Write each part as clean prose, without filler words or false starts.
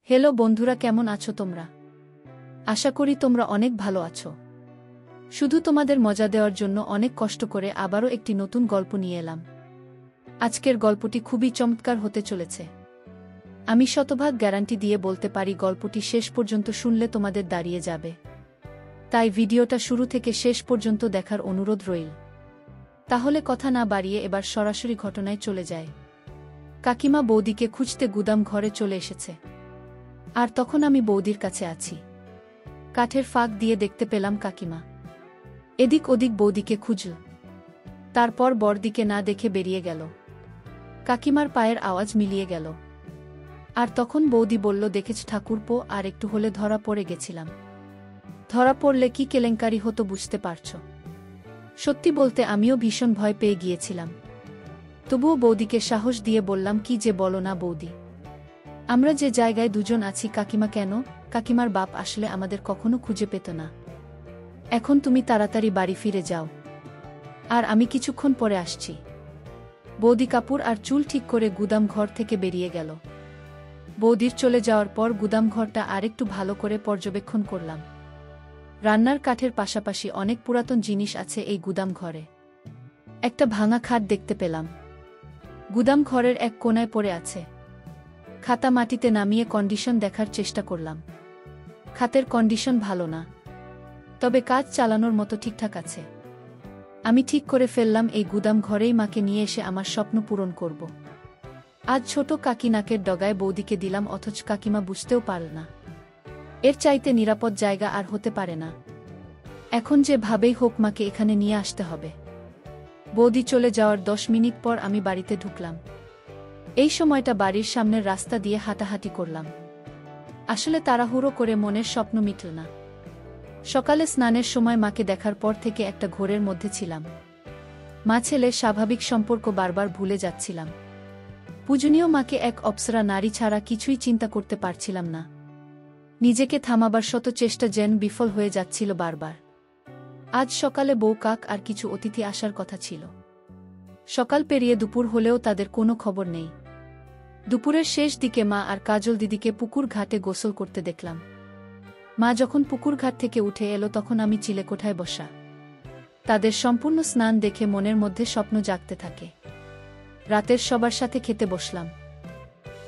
Hello বন্ধুরা, কেমন আছো তোমরা? আশা করি তোমরা অনেক ভালো আছো। শুধু তোমাদের মজা দেওয়ার জন্য অনেক কষ্ট করে আবারও একটি নতুন গল্প নিয়ে এলাম। আজকের গল্পটি খুবই চমৎকার হতে চলেছে। আমি শতভাগ গ্যারান্টি দিয়ে বলতে পারি গল্পটি শেষ পর্যন্ত শুনলে তোমাদের দাঁড়িয়ে যাবে। তাই ভিডিওটা শুরু থেকে শেষ পর্যন্ত দেখার অনুরোধ রইল। তাহলে কথা না বাড়িয়ে এবার সরাসরি ঘটনায় চলে যায়। কাকিমা বৌদিকে খুঁজতে গুদাম ঘরে চলে এসেছে। আর তখন আমি বৌদির কাছে আছি। কাঠের ফাঁক দিয়ে দেখতে পেলাম কাকিমা এদিক ওদিক বৌদিকে খুঁজল। তারপর বড়দিকে না দেখে বেরিয়ে গেল। কাকিমার পায়ের আওয়াজ মিলিয়ে গেল। আর তখন বৌদি বলল, দেখেছ ঠাকুরপো, আর একটু হলে ধরা পড়ে গেছিলাম। ধরা পড়লে কি কেলেঙ্কারি হতো বুঝতে পারছ। সত্যি বলতে আমিও ভীষণ ভয় পেয়ে গিয়েছিলাম। তবুও বৌদিকে সাহস দিয়ে বললাম, কি যে বলো না বৌদি, আমরা যে জায়গায় দুজন আছি, কাকিমা কেন, কাকিমার বাপ আসলে আমাদের কখনো খুঁজে পেত না। এখন তুমি তাড়াতাড়ি বাড়ি ফিরে যাও, আর আমি কিছুক্ষণ পরে আসছি। বৌদি কাপড় আর চুল ঠিক করে গুদাম ঘর থেকে বেরিয়ে গেল। বৌদির চলে যাওয়ার পর গুদাম ঘরটা আরেকটু ভালো করে পর্যবেক্ষণ করলাম। রান্নার কাঠের পাশাপাশি অনেক পুরাতন জিনিস আছে এই গুদাম ঘরে। একটা ভাঙা খাট দেখতে পেলাম, গুদাম ঘরের এক কোণায় পড়ে আছে। খাতা মাটিতে নামিয়ে কন্ডিশন দেখার চেষ্টা করলাম। খাতের কন্ডিশন ভালো না, তবে কাজ চালানোর মতো ঠিকঠাক আছে। আমি ঠিক করে ফেললাম এই গুদাম ঘরেই মাকে নিয়ে এসে আমার স্বপ্ন পূরণ করব। আজ ছোট কাকি নাকের ডগায় বৌদিকে দিলাম, অথচ কাকিমা বুঝতেও পারল না। এর চাইতে নিরাপদ জায়গা আর হতে পারে না। এখন যে ভাবেই হোক মাকে এখানে নিয়ে আসতে হবে। বৌদি চলে যাওয়ার 10 মিনিট পর আমি বাড়িতে ঢুকলাম। এই সময়টা বাড়ির সামনের রাস্তা দিয়ে হাঁটাহাঁটি করলাম। আসলে তাড়াহুড়ো করে মনের স্বপ্ন মিটল না। সকালে স্নানের সময় মাকে দেখার পর থেকে একটা ঘোরের মধ্যে ছিলাম। মা ছেলে স্বাভাবিক সম্পর্ক বারবার ভুলে যাচ্ছিলাম। পূজনীয় মাকে এক অপ্সরা নারী ছাড়া কিছুই চিন্তা করতে পারছিলাম না। নিজেকে থামাবার শত চেষ্টা যেন বিফল হয়ে যাচ্ছিল বারবার। আজ সকালে বউ কাক আর কিছু অতিথি আসার কথা ছিল। সকাল পেরিয়ে দুপুর হলেও তাদের কোনো খবর নেই। দুপুরের শেষ দিকে মা আর কাজল দিদিকে পুকুর ঘাটে গোসল করতে দেখলাম। মা যখন পুকুর ঘাট থেকে উঠে এলো তখন আমি চিলেকোঠায় বসা। তাদের সম্পূর্ণ স্নান দেখে মনের মধ্যে স্বপ্ন জাগতে থাকে। রাতের সবার সাথে খেতে বসলাম।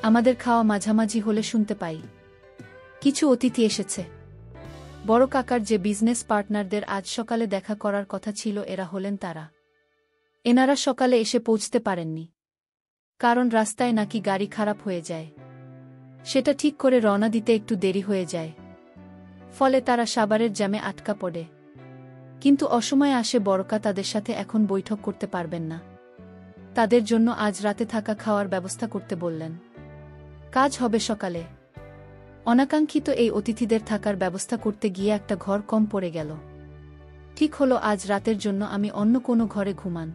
আমাদের খাওয়া মাঝামাঝি হলে শুনতে পাই কিছু অতিথি এসেছে। বড় কাকার যে বিজনেস পার্টনারদের আজ সকালে দেখা করার কথা ছিল, এরা হলেন তারা। এনারা সকালে এসে পৌঁছতে পারেননি, কারণ রাস্তায় নাকি গাড়ি খারাপ হয়ে যায়। সেটা ঠিক করে রওনা দিতে একটু দেরি হয়ে যায়। ফলে তারা সাভারের জ্যামে আটকা পড়ে। কিন্তু অসময়ে আসে বড়কা তাদের সাথে এখন বৈঠক করতে পারবেন না। তাদের জন্য আজ রাতে থাকা খাওয়ার ব্যবস্থা করতে বললেন। কাজ হবে সকালে। অনাকাঙ্ক্ষিত এই অতিথিদের থাকার ব্যবস্থা করতে গিয়ে একটা ঘর কম পড়ে গেল। ঠিক হলো আজ রাতের জন্য আমি অন্য কোনো ঘরে ঘুমান।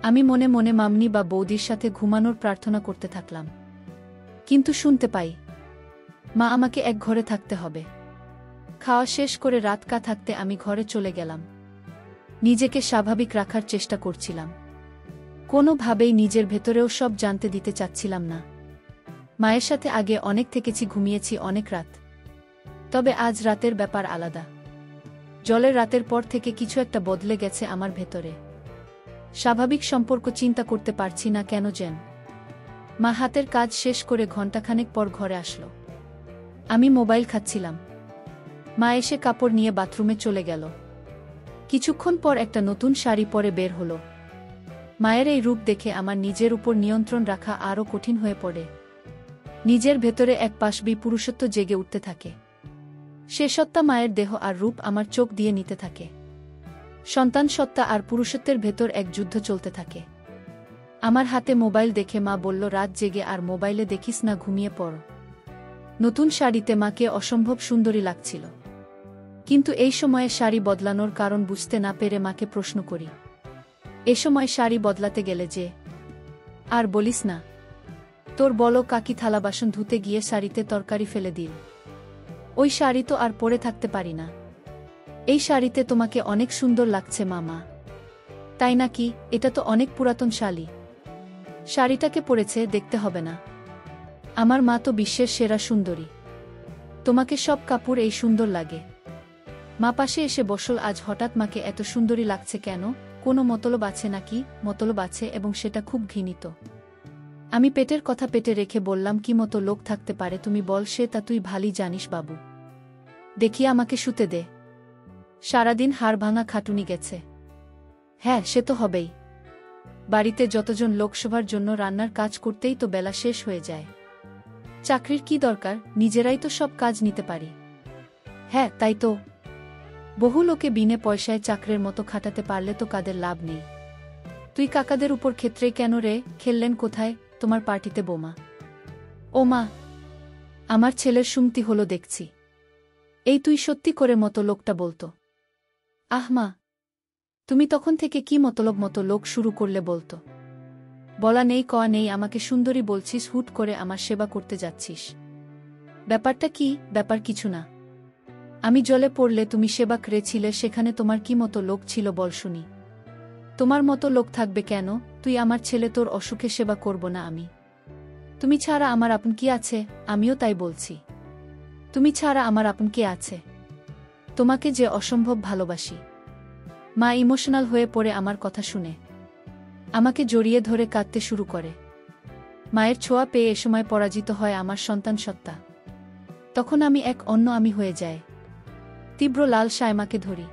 আমি মনে মনে মামনি বা বৌদির সাথে ঘুমানোর প্রার্থনা করতে থাকলাম। কিন্তু শুনতে পাই মা আমাকে এক ঘরে থাকতে হবে। খাওয়া শেষ করে রাত থাকতে আমি ঘরে চলে গেলাম। নিজেকে স্বাভাবিক রাখার চেষ্টা করছিলাম। কোনোভাবেই নিজের ভেতরেও সব জানতে দিতে চাচ্ছিলাম না। মায়ের সাথে আগে অনেক থেকেছি, ঘুমিয়েছি অনেক রাত। তবে আজ রাতের ব্যাপার আলাদা। জলের রাতের পর থেকে কিছু একটা বদলে গেছে আমার ভেতরে। স্বাভাবিক সম্পর্ক চিন্তা করতে পারছি না কেন যেন। মা হাতের কাজ শেষ করে ঘণ্টাখানেক পর ঘরে আসলো। আমি মোবাইল খাচ্ছিলাম। মা এসে কাপড় নিয়ে বাথরুমে চলে গেল। কিছুক্ষণ পর একটা নতুন শাড়ি পরে বের হলো। মায়ের এই রূপ দেখে আমার নিজের উপর নিয়ন্ত্রণ রাখা আরও কঠিন হয়ে পড়ে। নিজের ভেতরে এক পাশবি পুরুষত্ব জেগে উঠতে থাকে। সে সত্তা মায়ের দেহ আর রূপ আমার চোখ দিয়ে নিতে থাকে। সন্তান সত্তা আর পুরুষত্বের ভেতর এক যুদ্ধ চলতে থাকে। আমার হাতে মোবাইল দেখে মা বলল, রাত জেগে আর মোবাইলে দেখিস না, ঘুমিয়ে পড়। নতুন শাড়িতে মাকে অসম্ভব সুন্দরী লাগছিল। কিন্তু এই সময়ে শাড়ি বদলানোর কারণ বুঝতে না পেরে মাকে প্রশ্ন করি, এ সময় শাড়ি বদলাতে গেলে যে? আর বলিস না, তোর বলো কাকি থালা বাসন ধুতে গিয়ে শাড়িতে তরকারি ফেলে দিল। ওই শাড়ি তো আর পরে থাকতে পারি না। এই শাড়িতে তোমাকে অনেক সুন্দর লাগছে মামা। তাই নাকি? এটা তো অনেক পুরাতন শাড়ি। শাড়িটাকে পরেছে দেখতে হবে না। আমার মা তো বিশ্বের সেরা সুন্দরী। তোমাকে সব কাপড় এই সুন্দর লাগে। মা পাশে এসে বসল। আজ হঠাৎ মাকে এত সুন্দরী লাগছে কেন? কোনো মতলব আছে নাকি? মতলব আছে, এবং সেটা খুব ঘৃণিত। আমি পেটের কথা পেটে রেখে বললাম, কি মতো লোক থাকতে পারে তুমি বল? সে তা তুই ভালোই জানিস বাবু। দেখি আমাকে শুতে দে। সারাদিন হাড় ভাঙা খাটুনি গেছে। হ্যাঁ, সে তো হবেই। বাড়িতে যতজন লোকসভার জন্য রান্নার কাজ করতেই তো বেলা শেষ হয়ে যায়। চাকরির কি দরকার? নিজেরাই তো সব কাজ নিতে পারি। হ্যাঁ, তাই তো। বহু লোকে বিনে পয়সায় চাকরের মতো খাটাতে পারলে তো কাদের লাভ নেই। তুই কাকাদের উপর ক্ষেত্রেই কেন রে? খেললেন কোথায়? তোমার পার্টিতে বোমা। ও মা, আমার ছেলের সুমতি হলো দেখছি। এই তুই সত্যি করে মতো লোকটা বলতো। আহ মা, তুমি তখন থেকে কি মতো লোক শুরু করলে বলতো? বলা নেই কওয়া নেই, আমাকে সুন্দরী বলছিস, হুট করে আমার সেবা করতে যাচ্ছিস। ব্যাপারটা কি? ব্যাপার কিছু না। আমি জলে পড়লে তুমি সেবা করেছিলে, সেখানে তোমার কি মতো লোক ছিল বল শুনি? তোমার মতো লোক থাকবে কেন? তুই আমার ছেলে, তোর অসুখে সেবা করব না আমি? তুমি ছাড়া আমার আপন কি আছে? আমিও তাই বলছি। তুমি ছাড়া আমার আপন কে আছে? তোমাকে যে অসম্ভব ভালোবাসি। মা ইমোশনাল হয়ে পড়ে আমার কথা শুনে আমাকে জড়িয়ে ধরে কাঁদতে শুরু করে। মায়ের ছোঁয়া পেয়ে এসময় পরাজিত হয় আমার সন্তান সত্তা। তখন আমি এক অন্য আমি হয়ে যায়। তীব্র লাল সায়মাকে ধরি।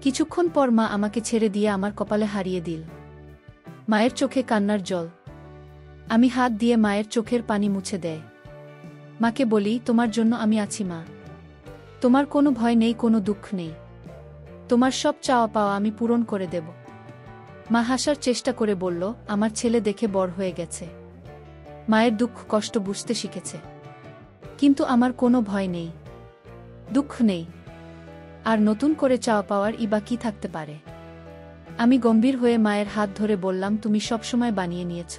কিছুক্ষণ পর মা আমাকে ছেড়ে দিয়ে আমার কপালে হারিয়ে দিল। মায়ের চোখে কান্নার জল। আমি হাত দিয়ে মায়ের চোখের পানি মুছে দেয়। মাকে বলি, তোমার জন্য আমি আছি মা। তোমার কোনো ভয় নেই, কোনো দুঃখ নেই। তোমার সব চাওয়া পাওয়া আমি পূরণ করে দেব। মা হাসার চেষ্টা করে বলল, আমার ছেলে দেখে বড় হয়ে গেছে। মায়ের দুঃখ কষ্ট বুঝতে শিখেছে। কিন্তু আমার কোনো ভয় নেই, দুঃখ নেই। আর নতুন করে চাওয়া পাওয়ার ইবা কি থাকতে পারে? আমি গম্ভীর হয়ে মায়ের হাত ধরে বললাম, তুমি সবসময় বানিয়ে নিয়েছ।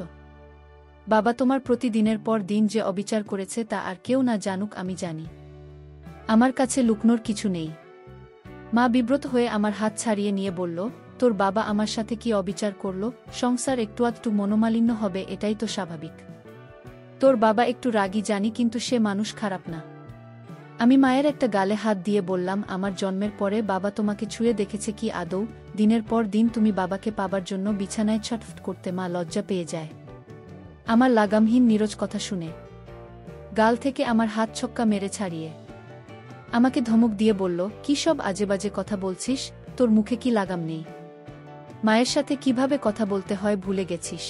বাবা তোমার প্রতিদিনের পর দিন যে অবিচার করেছে তা আর কেউ না জানুক, আমি জানি। আমার কাছে লুকনোর কিছু নেই। মা বিব্রত হয়ে আমার হাত ছাড়িয়ে নিয়ে বলল, তোর বাবা আমার সাথে কি অবিচার করল? সংসার একটু আধটু মনোমালিন্য হবে, এটাই তো স্বাভাবিক। তোর বাবা একটু রাগী জানি, কিন্তু সে মানুষ খারাপ না। আমি মায়ের একটা গালে হাত দিয়ে বললাম, আমার জন্মের পরে বাবা তোমাকে ছুঁয়ে দেখেছে কি আদৌ? দিনের পর দিন তুমি বাবাকে পাবার জন্য বিছানায় ছটফট করতে। মা লজ্জা পেয়ে যায় আমার লাগামহীন নীরজ কথা শুনে। গাল থেকে আমার হাত ছক্কা মেরে ছাড়িয়ে আমাকে ধমক দিয়ে বলল, কি সব আজেবাজে কথা বলছিস? তোর মুখে কি লাগাম নেই? মায়ের সাথে কিভাবে কথা বলতে হয় ভুলে গেছিস?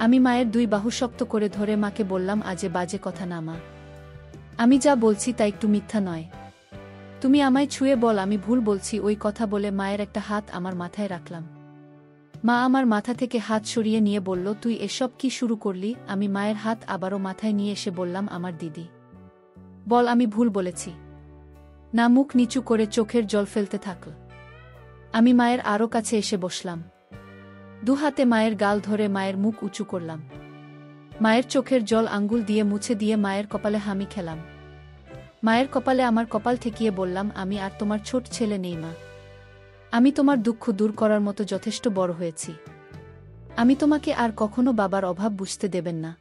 আমি মায়ের দুই বাহু শক্ত করে ধরে মাকে বললাম, আজে বাজে কথা না মা। আমি যা বলছি তা একটু মিথ্যা নয়। তুমি আমায় ছুঁয়ে বল আমি ভুল বলছি। ওই কথা বলে মায়ের একটা হাত আমার মাথায় রাখলাম। মা আমার মাথা থেকে হাত সরিয়ে নিয়ে বলল, তুই এসব কি শুরু করলি? আমি মায়ের হাত আবারও মাথায় নিয়ে এসে বললাম, আমার দিদি, বল আমি ভুল বলেছি না? মুখ নিচু করে চোখের জল ফেলতে থাকল। আমি মায়ের আরও কাছে এসে বসলাম। দুহাতে মায়ের গাল ধরে মায়ের মুখ উঁচু করলাম। মায়ের চোখের জল আঙ্গুল দিয়ে মুছে দিয়ে মায়ের কপালে হামি খেলাম। মায়ের কপালে আমার কপাল ঠেকিয়ে বললাম, আমি আর তোমার ছোট ছেলে নেই মা। আমি তোমার দুঃখ দূর করার মতো যথেষ্ট বড় হয়েছি। আমি তোমাকে আর কখনো বাবার অভাব বুঝতে দেবেন না।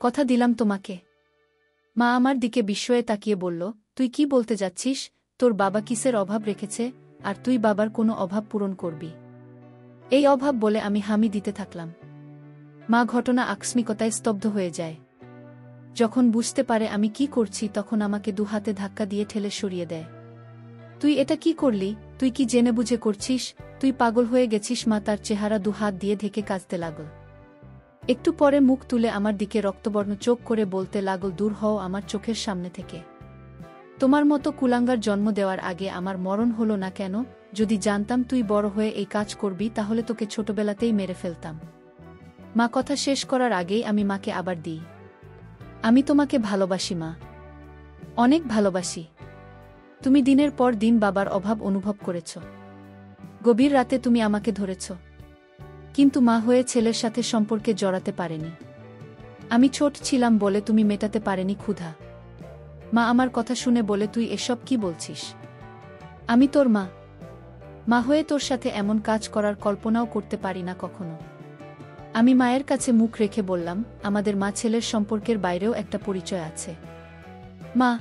কথা দিলাম তোমাকে। মা আমার দিকে বিস্ময়ে তাকিয়ে বলল, তুই কি বলতে যাচ্ছিস? তোর বাবা কিসের অভাব রেখেছে আর তুই বাবার কোনো অভাব পূরণ করবি? এই অভাব বলে আমি হামি দিতে থাকলাম। মা ঘটনা আকস্মিকতায় স্তব্ধ হয়ে যায়। যখন বুঝতে পারে আমি কি করছি তখন আমাকে দুহাতে ধাক্কা দিয়ে ঠেলে সরিয়ে দেয়। তুই এটা কি করলি? তুই কি জেনে বুঝে করছিস? তুই পাগল হয়ে গেছিস? মা তার চেহারা দুহাত দিয়ে ঢেকে কাঁদতে লাগল। একটু পরে মুখ তুলে আমার দিকে রক্তবর্ণ চোখ করে বলতে লাগল, দূর হও আমার চোখের সামনে থেকে। তোমার মতো কুলাঙ্গার জন্ম দেওয়ার আগে আমার মরণ হলো না কেন? যদি জানতাম তুই বড় হয়ে এই কাজ করবি তাহলে তোকে ছোটবেলাতেই মেরে ফেলতাম। মা কথা শেষ করার আগেই আমি মাকে আবার দিই, আমি তোমাকে ভালোবাসি মা, অনেক ভালোবাসি। তুমি দিনের পর দিন বাবার অভাব অনুভব করেছ। গভীর রাতে তুমি আমাকে ধরেছ, কিন্তু মা হয়ে ছেলের সাথে সম্পর্কে জড়াতে পারেনি। আমি ছোট ছিলাম বলে তুমি মেটাতে পারেনি ক্ষুধা। মা আমার কথা শুনে বলে, তুই এসব কি বলছিস? আমি তোর মা। মা হয়ে তোর সাথে এমন কাজ করার কল্পনাও করতে পারি না কখনো। আমি মায়ের কাছে মুখ রেখে বললাম, আমাদের মা ছেলের সম্পর্কের বাইরেও একটা পরিচয় আছে। মা,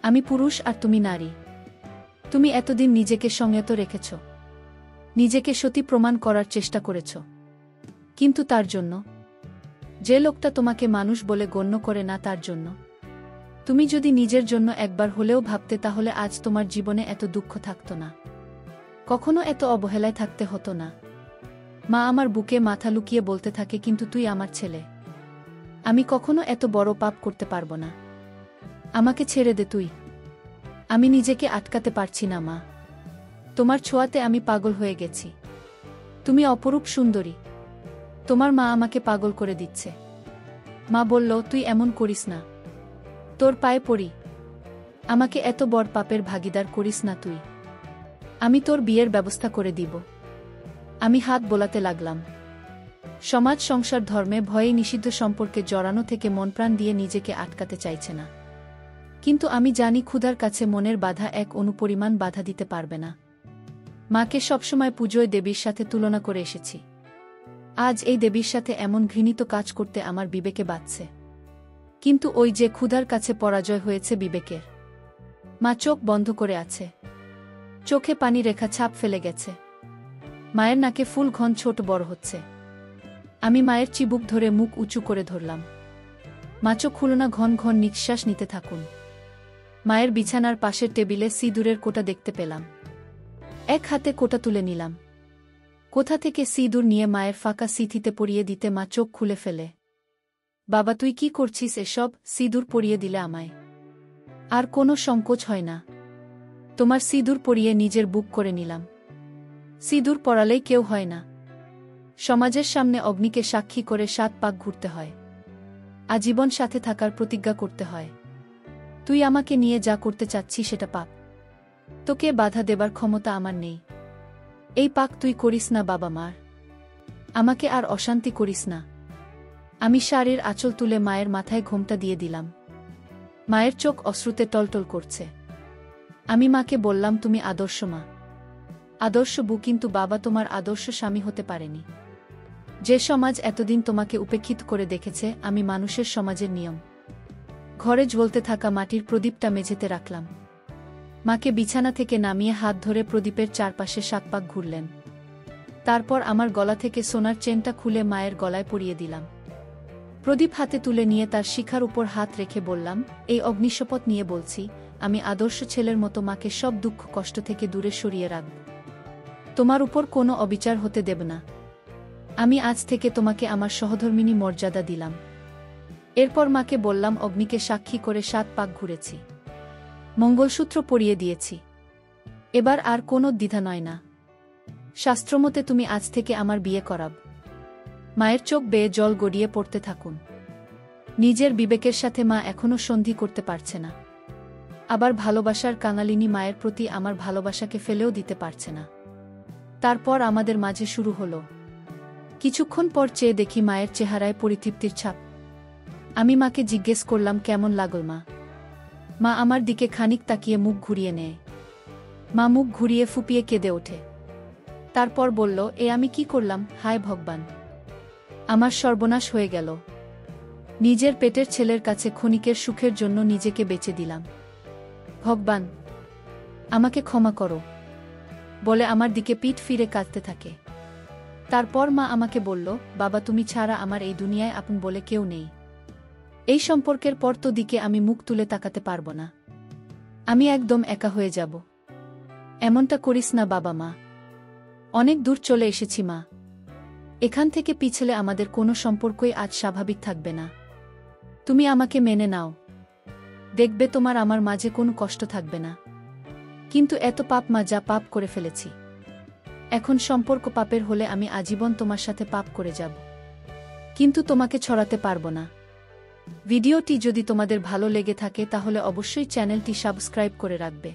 আমি পুরুষ আর তুমি নারী। তুমি এতদিন নিজেকে সংযত রেখেছ, নিজেকে সতী প্রমাণ করার চেষ্টা করেছ, কিন্তু তার জন্য, যে লোকটা তোমাকে মানুষ বলে গণ্য করে না তার জন্য, তুমি যদি নিজের জন্য একবার হলেও ভাবতে তাহলে আজ তোমার জীবনে এত দুঃখ থাকত না, কখনো এত অবহেলায় থাকতে হতো না। মা আমার বুকে মাথা লুকিয়ে বলতে থাকে, কিন্তু তুই আমার ছেলে, আমি কখনো এত বড় পাপ করতে পারবো না, আমাকে ছেড়ে দে তুই। আমি নিজেকে আটকাতে পারছি না মা, তোমার ছোঁয়াতে আমি পাগল হয়ে গেছি, তুমি অপরূপ সুন্দরী, তোমার মা আমাকে পাগল করে দিচ্ছে। মা বলল, তুই এমন করিস না, তোর পায়ে পড়ি, আমাকে এত বড় পাপের ভাগিদার করিস না তুই, আমি তোর বিয়ের ব্যবস্থা করে দিব। আমি হাত বোলাতে লাগলাম। সমাজ, সংসার, ধর্মে ভয়ে নিষিদ্ধ সম্পর্কে জড়ানো থেকে মনপ্রাণ দিয়ে নিজেকে আটকাতে চাইছে না, কিন্তু আমি জানি ক্ষুধার কাছে মনের বাধা এক অনুপরিমাণ বাধা দিতে পারবে না। মাকে সবসময় পুজোয় দেবীর সাথে তুলনা করে এসেছি, আজ এই দেবীর সাথে এমন ঘৃণিত কাজ করতে আমার বিবেকে বাধছে। কিন্তু ওই যে ক্ষুধার কাছে পরাজয় হয়েছে বিবেকের। মা চোখ বন্ধ করে আছে, চোখে পানি রেখা ছাপ ফেলে গেছে, মায়ের নাকে ফুল ঘন ছোট বড় হচ্ছে। আমি মায়ের চিবুক ধরে মুখ উঁচু করে ধরলাম। মা চোখ খুলো না, ঘন ঘন নিঃশ্বাস নিতে থাকুন। মায়ের বিছানার পাশের টেবিলে সিঁদুরের কোটা দেখতে পেলাম, এক হাতে কোটা তুলে নিলাম। কোথা থেকে সিঁদুর নিয়ে মায়ের ফাঁকা সিঁথিতে পরিয়ে দিতে মা চোখ খুলে ফেলে। বাবা, তুই কি করছিস এসব? সিঁদুর পরিয়ে দিলে আমায় আর কোনো সংকোচ হয় না। তোমার সিঁদুর পরিয়ে নিজের বুক করে নিলাম। সিঁদুর পরালেই কেউ হয় না, সমাজের সামনে অগ্নিকে সাক্ষী করে 7 পাক ঘুরতে হয়, আজীবন সাথে থাকার প্রতিজ্ঞা করতে হয়। তুই আমাকে নিয়ে যা করতে চাচ্ছি সেটা পাপ, তোকে বাধা দেবার ক্ষমতা আমার নেই। এই পাক তুই করিস না বাবা মার, আমাকে আর অশান্তি করিস না। আমি শাড়ির আঁচল তুলে মায়ের মাথায় ঘোমটা দিয়ে দিলাম। মায়ের চোখ অশ্রুতে টলটল করছে। আমি মাকে বললাম, তুমি আদর্শ মা, আদর্শ বউ, কিন্তু বাবা তোমার আদর্শ স্বামী হতে পারেনি। যে সমাজ এতদিন তোমাকে উপেক্ষিত করে দেখেছে, আমি মানুষের সমাজের নিয়ম। ঘরে জ্বলতে থাকা মাটির প্রদীপটা মেঝেতে রাখলাম। মাকে বিছানা থেকে নামিয়ে হাত ধরে প্রদীপের চারপাশে 7 পাক ঘুরলেন। তারপর আমার গলা থেকে সোনার চেনটা খুলে মায়ের গলায় পরিয়ে দিলাম। প্রদীপ হাতে তুলে নিয়ে তার শিখার উপর হাত রেখে বললাম, এই অগ্নিশপথ নিয়ে বলছি, আমি আদর্শ ছেলের মতো মাকে সব দুঃখ কষ্ট থেকে দূরে সরিয়ে রাখব। তোমার উপর কোনো অবিচার হতে দেব না। আমি আজ থেকে তোমাকে আমার সহধর্মিণী মর্যাদা দিলাম। এরপর মাকে বললাম, অগ্নিকে সাক্ষী করে 7 পাক ঘুরেছি, মঙ্গলসূত্র পরিয়ে দিয়েছি, এবার আর কোনো দ্বিধা নয় না। শাস্ত্রমতে তুমি আজ থেকে আমার বিয়ে করাব। মায়ের চোখ বেয়ে জল গড়িয়ে পড়তে থাকুন। নিজের বিবেকের সাথে মা এখনও সন্ধি করতে পারছে না, আবার ভালোবাসার কাঙালিনী মায়ের প্রতি আমার ভালোবাসাকে ফেলেও দিতে পারছে না। তারপর আমাদের মাঝে শুরু হলো। কিছুক্ষণ পর চেয়ে দেখি মায়ের চেহারায় পরিতৃপ্তির ছাপ। আমি মাকে জিজ্ঞেস করলাম, কেমন লাগল মা? মা আমার দিকে খানিক তাকিয়ে মুখ ঘুরিয়ে নেয়। মা মুখ ঘুরিয়ে ফুপিয়ে কেঁদে ওঠে। তারপর বলল, এ আমি কি করলাম? হায় ভগবান, আমার সর্বনাশ হয়ে গেল। নিজের পেটের ছেলের কাছে ক্ষণিকের সুখের জন্য নিজেকে বেচে দিলাম। ভগবান, আমাকে ক্ষমা করো বলে আমার দিকে পিঠ ফিরে কাঁদতে থাকে। তারপর মা আমাকে বলল, বাবা, তুমি ছাড়া আমার এই দুনিয়ায় আপন বলে কেউ নেই। এই সম্পর্কের পর তো দিকে আমি মুখ তুলে তাকাতে পারবো না, আমি একদম একা হয়ে যাব। এমনটা করিস না বাবা মা, অনেক দূর চলে এসেছি মা, এখান থেকে পিছলে আমাদের কোনো সম্পর্কই আজ স্বাভাবিক থাকবে না। তুমি আমাকে মেনে নাও, দেখবে তোমার আমার মাঝে কোনো কষ্ট থাকবে না। কিন্তু এত পাপ মা, যা পাপ করে ফেলেছি, এখন সম্পর্ক পাপের হলে আমি আজীবন তোমার সাথে পাপ করে যাব, কিন্তু তোমাকে ছড়াতে পারবো না। ভিডিওটি যদি তোমাদের ভালো লেগে থাকে তাহলে অবশ্যই চ্যানেলটি সাবস্ক্রাইব করে রাখবে।